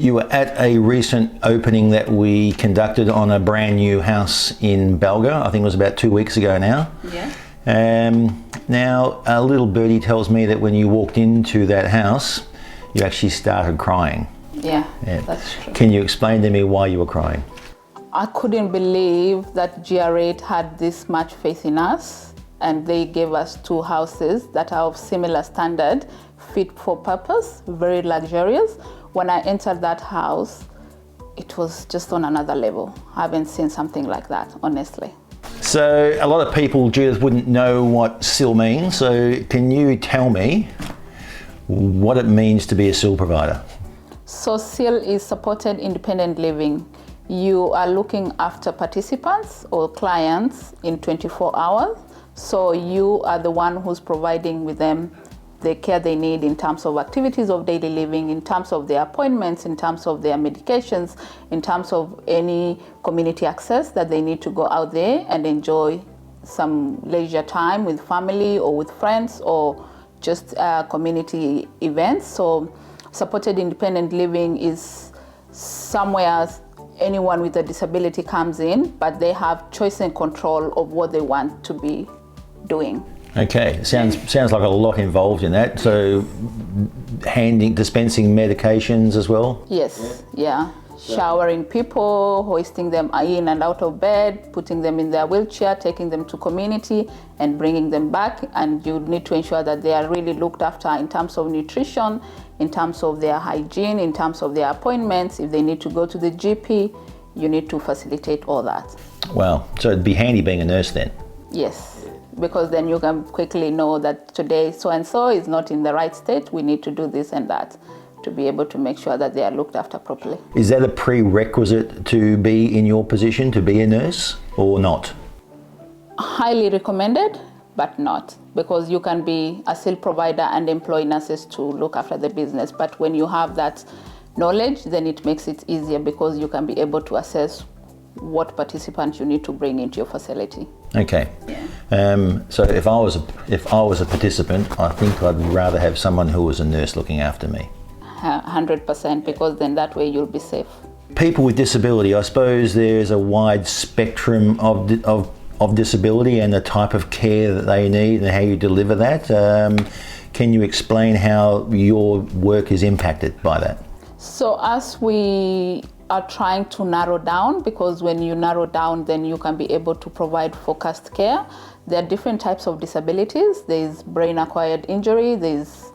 You were at a recent opening that we conducted on a brand new house in Balga. I think it was about 2 weeks ago now. Yeah. Now, a little birdie tells me that when you walked into that house, you actually started crying. Yeah, that's true. Can you explain to me why you were crying? I couldn't believe that GR8 had this much faith in us, and they gave us 2 houses that are of similar standard, fit for purpose, very luxurious. When I entered that house, it was just on another level. I haven't seen something like that, honestly. So a lot of people, Judith, wouldn't know what SIL means. So can you tell me what it means to be a SIL provider? So SIL is supported independent living. You are looking after participants or clients in 24 hours. So you are the one who's providing with them the care they need in terms of activities of daily living, in terms of their appointments, in terms of their medications, in terms of any community access that they need to go out there and enjoy some leisure time with family or with friends or just community events. So supported independent living is somewhere anyone with a disability comes in, but they have choice and control of what they want to be doing. Okay, sounds like a lot involved in that. So, dispensing medications as well? Yes, yeah. Showering people, hoisting them in and out of bed, putting them in their wheelchair, taking them to community and bringing them back. And you need to ensure that they are really looked after in terms of nutrition, in terms of their hygiene, in terms of their appointments. If they need to go to the GP, you need to facilitate all that. Wow, so it'd be handy being a nurse then? Yes. Because then you can quickly know that today so-and-so is not in the right state, we need to do this and that to be able to make sure that they are looked after properly. Is that a prerequisite to be in your position, to be a nurse, or not? Highly recommended, but not, because you can be a SIL provider and employ nurses to look after the business. But when you have that knowledge, then it makes it easier because you can be able to assess what participants you need to bring into your facility. Okay. Yeah. So if I was a participant, I think I'd rather have someone who was a nurse looking after me. 100%, because then that way you'll be safe. People with disability, I suppose there's a wide spectrum of disability and the type of care that they need and how you deliver that. Can you explain how your work is impacted by that? So as we are trying to narrow down, because when you narrow down, then you can be able to provide focused care. There are different types of disabilities. There's brain-acquired injury, there's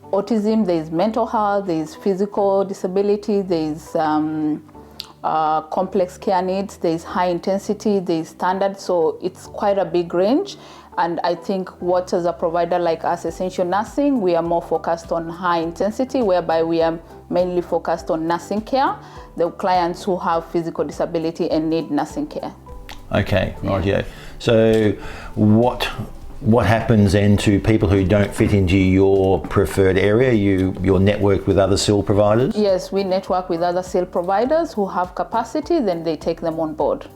autism, there's mental health, there's physical disability, there's complex care needs, there's high intensity, there's standard. So it's quite a big range. And I think what as a provider like us, Essential Nursing, we are more focused on high intensity, whereby we are mainly focused on nursing care, the clients who have physical disability and need nursing care. Okay, right, yeah. So what happens then to people who don't fit into your preferred area? You're networked with other SIL providers? Yes, we network with other SIL providers who have capacity, then they take them on board.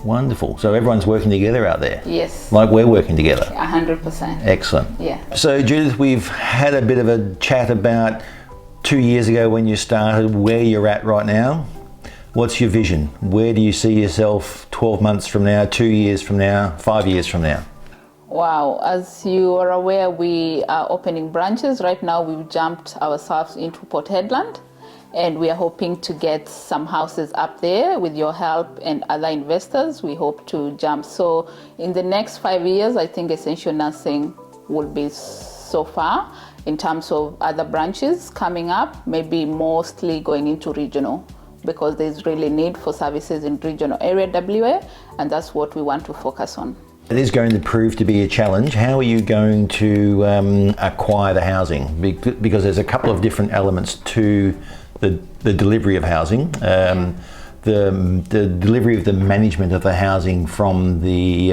Wonderful. So everyone's working together out there? Yes. Like we're working together? 100%. Excellent. Yeah. So Judith, we've had a bit of a chat about 2 years ago when you started, where you're at right now. What's your vision? Where do you see yourself 12 months from now, 2 years from now, 5 years from now? Wow, as you are aware, we are opening branches. Right now we've jumped ourselves into Port Hedland, and we are hoping to get some houses up there with your help and other investors. We hope to jump. So in the next 5 years, I think Essential Nursing will be so far in terms of other branches coming up, maybe mostly going into regional, because there's really need for services in regional area WA, and that's what we want to focus on. It is going to prove to be a challenge. How are you going to acquire the housing? Because there's a couple of different elements to the delivery of housing. The delivery of the management of the housing from the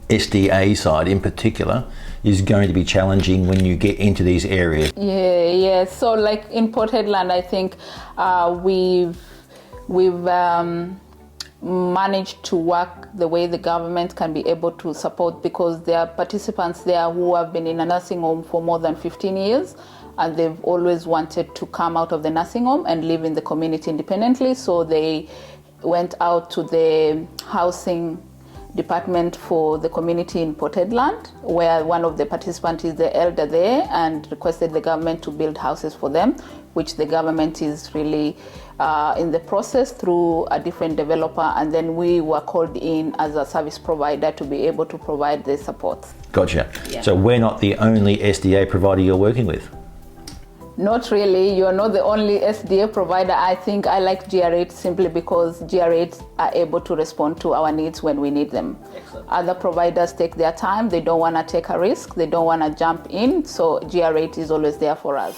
SDA side in particular is going to be challenging when you get into these areas. Yeah. So like in Port Hedland, I think we've managed to work the way the government can be able to support, because there are participants there who have been in a nursing home for more than 15 years and they've always wanted to come out of the nursing home and live in the community independently. So they went out to the housing department for the community in Port Hedland, where one of the participants is the elder there, and requested the government to build houses for them, which the government is really in the process through a different developer, and then we were called in as a service provider to be able to provide the support. Gotcha. Yeah. So we're not the only SDA provider you're working with? Not really. You're not the only SDA provider. I think I like GR8 simply because GR8 are able to respond to our needs when we need them. Excellent. Other providers take their time. They don't want to take a risk. They don't want to jump in. So GR8 is always there for us.